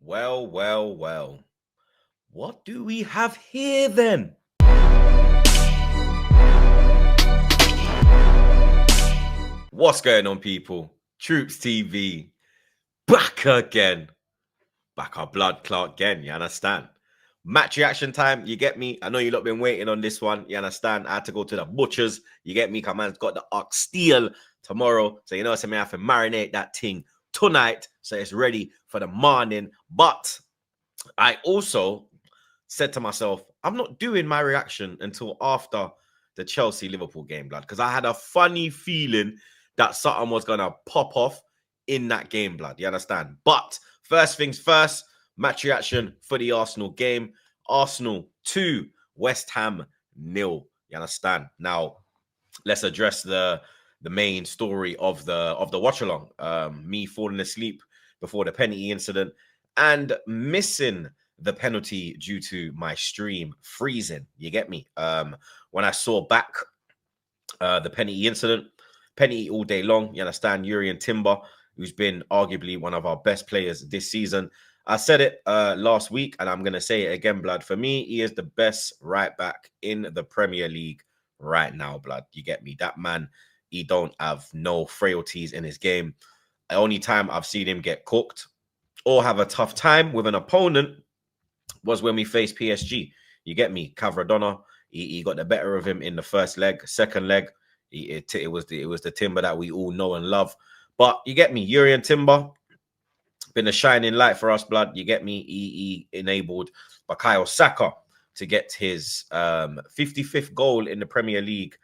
Well, well, well. What do we have here then? What's going on, people? TroopzTV back again. Back our blood clot again, you understand? Match reaction time, you get me? I know you lot been waiting on this one, you understand? I had to go to the butchers, you get me? Come man's got the ox steel tomorrow. So you know what I mean? I have to marinate that thing tonight so it's ready for the morning. But I also said to myself, I'm not doing my reaction until after the Chelsea Liverpool game, blood, because I had a funny feeling that something was gonna pop off in that game, blood. You understand? But first things first, match reaction for the Arsenal game. Arsenal 2, West Ham 0. You understand? Now, let's address the main story of the watch along. Me falling asleep before the penalty incident and missing the penalty due to my stream freezing. You get me? When I saw back the penalty incident, penalty all day long. You understand? Urian Timber, who's been arguably one of our best players this season. I said it last week, and I'm going to say it again, blood. For me, he is the best right back in the Premier League right now, blood. You get me? That man, he don't have no frailties in his game. The only time I've seen him get cooked or have a tough time with an opponent was when we faced PSG. You get me? Cavradonna, he got the better of him in the first leg. Second leg, it was the Timber that we all know and love. But you get me? Urian Timber, been a shining light for us, blood. You get me? He enabled Bukayo Saka to get his 55th goal in the Premier League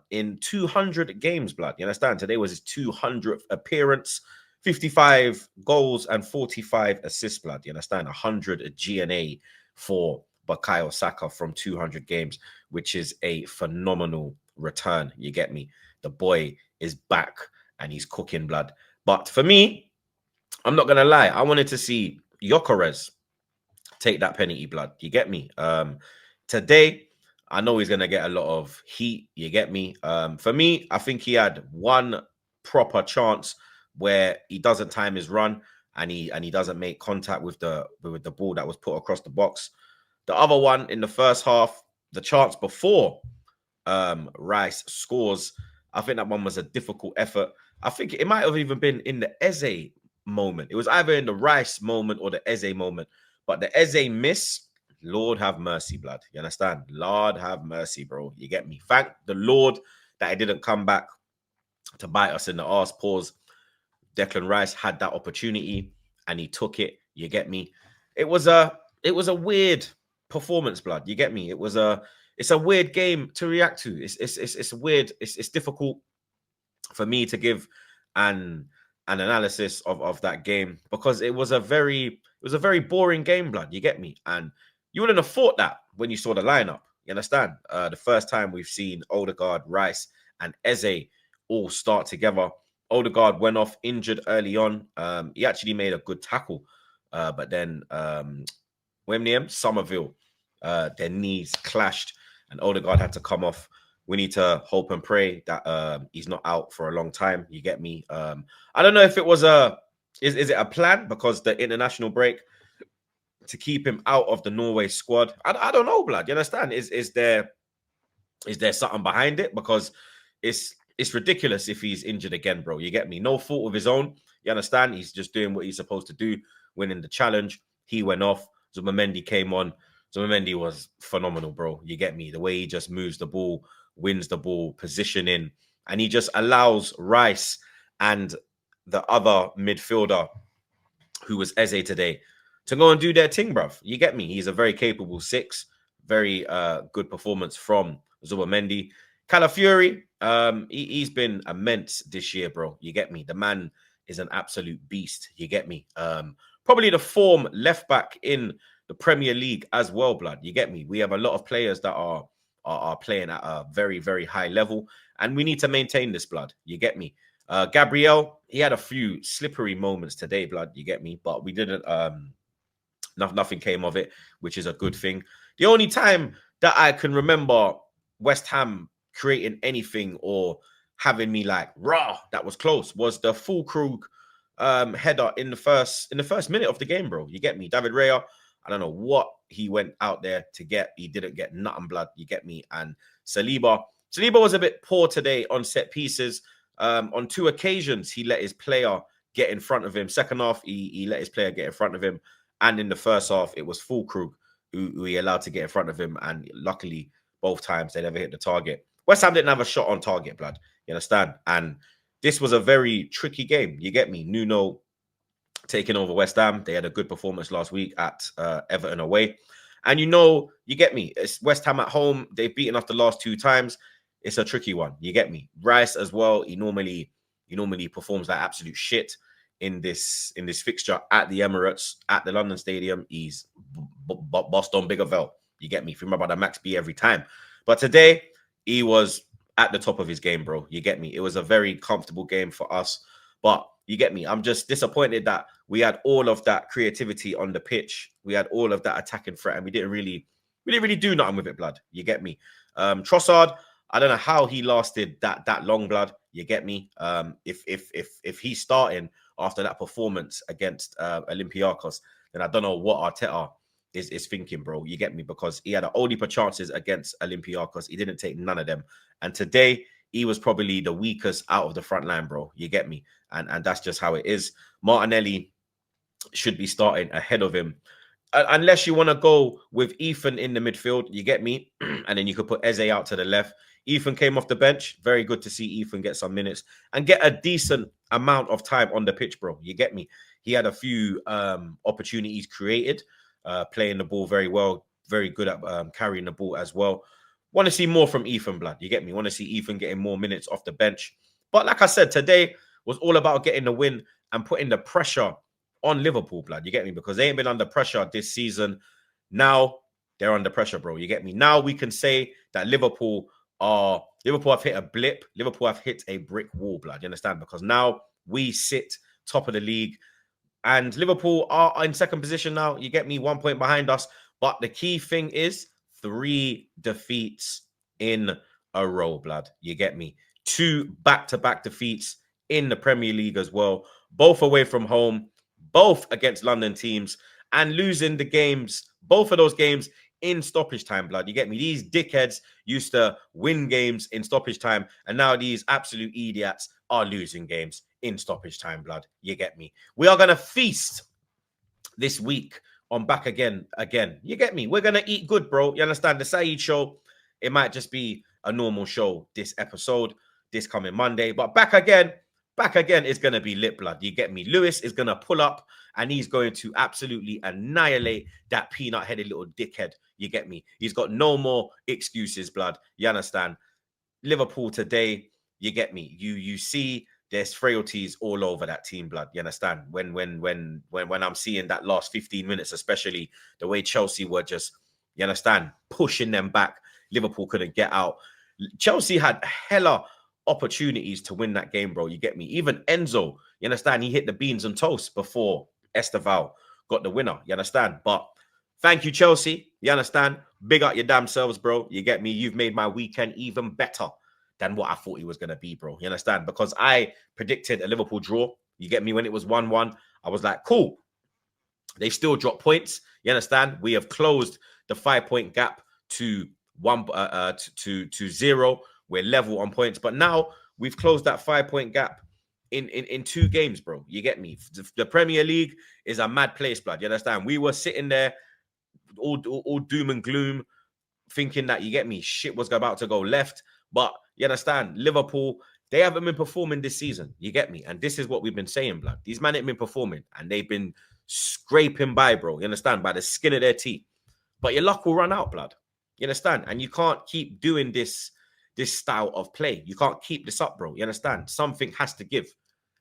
in 200 games, blood. You understand? Today was his 200th appearance, 55 goals and 45 assists, blood. You understand? 100 GNA for Bukayo Saka from 200 games, which is a phenomenal return. You get me? The boy is back and he's cooking, blood. But for me, I'm not going to lie. I wanted to see Gyökeres take that penalty, blood. You get me? Today, I know he's going to get a lot of heat. You get me? For me, I think he had one proper chance where he doesn't time his run and he doesn't make contact with the ball that was put across the box. The other one in the first half, the chance before Rice scores, I think that one was a difficult effort. I think it might have even been in the Eze moment. It was either in the Rice moment or the Eze moment. But the Eze miss, Lord have mercy, blood. You understand? Lord have mercy, bro. You get me? Thank the Lord that it didn't come back to bite us in the arse. Pause. Declan Rice had that opportunity and he took it. You get me? It was a weird performance, blood. You get me? It's a weird game to react to. It's weird. It's difficult for me to give an analysis of that game because it was a very boring game, blood. You get me? And you wouldn't have thought that when you saw the lineup. You understand? The first time we've seen Odegaard, Rice, and Eze all start together. Odegaard went off injured early on. He actually made a good tackle, but then Somerville, their knees clashed, and Odegaard had to come off. We need to hope and pray that he's not out for a long time. You get me? I don't know if it was is it a plan because the international break to keep him out of the Norway squad? I don't know, blood. You understand? Is there something behind it? Because it's ridiculous if he's injured again, bro. You get me? No fault of his own. You understand? He's just doing what he's supposed to do, winning the challenge. He went off. Zubimendi came on. Zubimendi was phenomenal, bro. You get me? The way he just moves the ball, wins the ball, positioning, and he just allows Rice and the other midfielder, who was Eze today, to go and do their thing, bruv. You get me? He's a very capable six. Very good performance from Zubimendi. Calafiori, he's been immense this year, bro. You get me? The man is an absolute beast. You get me? Probably the form left back in the Premier League as well, blood. You get me? We have a lot of players that are playing at a very, very high level, and we need to maintain this, blood. You get me? Gabriel, he had a few slippery moments today, blood. You get me? But we didn't. Nothing came of it, which is a good thing. The only time that I can remember West Ham creating anything or having me like, raw, that was close, was the Fulkrug header in the first minute of the game, bro. You get me? David Raya, I don't know what he went out there to get. He didn't get nothing, blood. You get me? And Saliba was a bit poor today on set pieces. On 2 occasions, he let his player get in front of him. Second half, he let his player get in front of him. And in the first half, it was Fulkrug who he allowed to get in front of him. And luckily, both times, they never hit the target. West Ham didn't have a shot on target, blood. You understand? And this was a very tricky game. You get me? Nuno taking over West Ham. They had a good performance last week at Everton away. And you get me. It's West Ham at home. They've beaten us the last 2 times. It's a tricky one. You get me. Rice as well. He normally performs like absolute shit in this fixture at the Emirates, at the London Stadium. He's bossed on Biggerville. You get me. If you remember that Max B every time. But today, he was at the top of his game, bro. You get me. It was a very comfortable game for us. But you get me. I'm just disappointed that we had all of that creativity on the pitch. We had all of that attacking threat, and we didn't really do nothing with it, blood. You get me. Trossard, I don't know how he lasted that long, blood. You get me. If he's starting after that performance against Olympiacos, then I don't know what Arteta is thinking, bro. You get me? Because he had a whole heap of chances against Olympiacos. He didn't take none of them. And today, he was probably the weakest out of the front line, bro. You get me? And that's just how it is. Martinelli should be starting ahead of him. Unless you want to go with Ethan in the midfield, you get me? And then you could put Eze out to the left. Ethan came off the bench. Very good to see Ethan get some minutes and get a decent amount of time on the pitch, bro. You get me? He had a few opportunities created, playing the ball very well, very good at carrying the ball as well. Want to see more from Ethan, blood. You get me? Want to see Ethan getting more minutes off the bench. But like I said, today was all about getting the win and putting the pressure on Liverpool, blood. You get me? Because they ain't been under pressure this season. Now they're under pressure, bro. You get me? Now we can say that Liverpool have hit a blip. Liverpool have hit a brick wall, blood. You understand? Because now we sit top of the league. And Liverpool are in second position now. You get me? 1 point behind us. But the key thing is 3 defeats in a row, blood. You get me? 2 back-to-back defeats in the Premier League as well. Both away from home, both against London teams, and losing the games, both of those games in stoppage time, blood. You get me? These dickheads used to win games in stoppage time, and now these absolute idiots are losing games in stoppage time, blood. You get me? We are going to feast this week on Back Again. You get me? We're going to eat good, bro. You understand? The Saeed show, it might just be a normal show this episode, this coming Monday. But Back Again is going to be lit, blood. You get me? Lewis is going to pull up and he's going to absolutely annihilate that peanut-headed little dickhead. You get me? He's got no more excuses, blood. You understand? Liverpool today, you get me? You see there's frailties all over that team, blood. You understand? When I'm seeing that last 15 minutes, especially the way Chelsea were just, you understand, pushing them back. Liverpool couldn't get out. Chelsea had hella opportunities to win that game, bro. You get me? Even Enzo, you understand? He hit the beans and toast before Esteval got the winner. You understand? But thank you, Chelsea. You understand? Big up your damn selves, bro. You get me? You've made my weekend even better than what I thought he was going to be, bro. You understand? Because I predicted a Liverpool draw. You get me? When it was 1-1, I was like, cool. They've still dropped points. You understand? We have closed the 5-point gap to 0. We're level on points. But now we've closed that 5-point gap in 2 games, bro. You get me? The Premier League is a mad place, blood. You understand? We were sitting there all doom and gloom, thinking that, you get me, shit was about to go left. But you understand, Liverpool, they haven't been performing this season. You get me? And this is what we've been saying, blood. These men ain't been performing and they've been scraping by, bro. You understand? By the skin of their teeth. But your luck will run out, blood. You understand? And you can't keep doing this style of play. You can't keep this up, bro. You understand? Something has to give.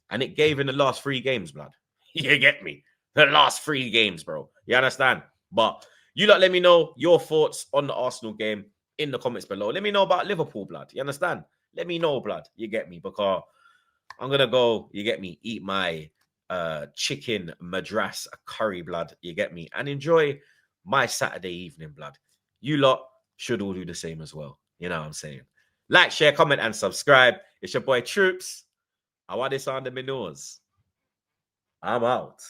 And it gave in the last 3 games, blood. You get me? The last 3 games, bro. You understand? But you lot let me know your thoughts on the Arsenal game in the comments below. Let me know about Liverpool, blood. You understand? Let me know, blood. You get me? Because I'm going to go, you get me, eat my chicken madras curry, blood. You get me? And enjoy my Saturday evening, blood. You lot should all do the same as well. You know what I'm saying? Like, share, comment, and subscribe. It's your boy Troopz. I want this on the menus. I'm out.